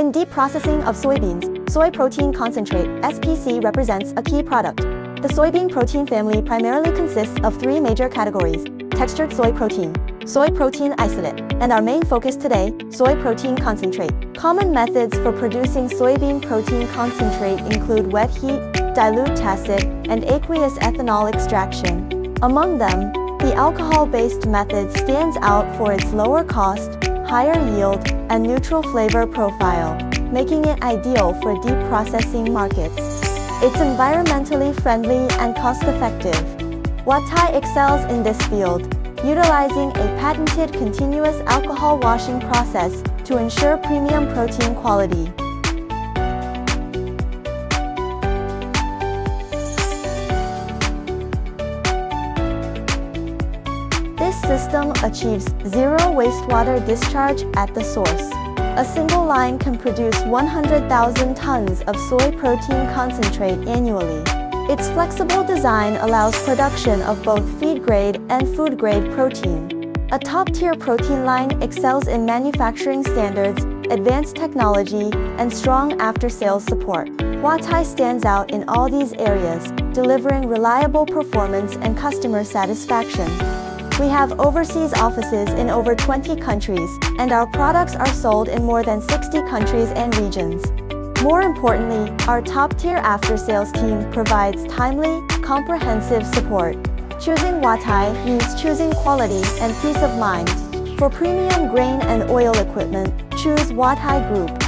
In deep processing of soybeans, soy protein concentrate (SPC) represents a key product. The soybean protein family primarily consists of three major categories: textured soy protein isolate, and our main focus today, soy protein concentrate. Common methods for producing soybean protein concentrate include wet heat, dilute-acid, and aqueous ethanol extraction. Among them, the alcohol-based method stands out for its lower cost, higher yield, and neutral flavor profile, making it ideal for deep processing markets. It's environmentally friendly and cost-effective. Huatai excels in this field, utilizing a patented continuous alcohol washing process to ensure premium protein quality. This system achieves zero wastewater discharge at the source. A single line can produce 100,000 tons of soy protein concentrate annually. Its flexible design allows production of both feed-grade and food-grade protein. A top-tier protein line excels in manufacturing standards, advanced technology, and strong after-sales support. Huatai stands out in all these areas, delivering reliable performance and customer satisfaction. We have overseas offices in over 20 countries, and our products are sold in more than 60 countries and regions. More importantly, our top-tier after-sales team provides timely, comprehensive support. Choosing Huatai means choosing quality and peace of mind. For premium grain and oil equipment, choose Huatai Group.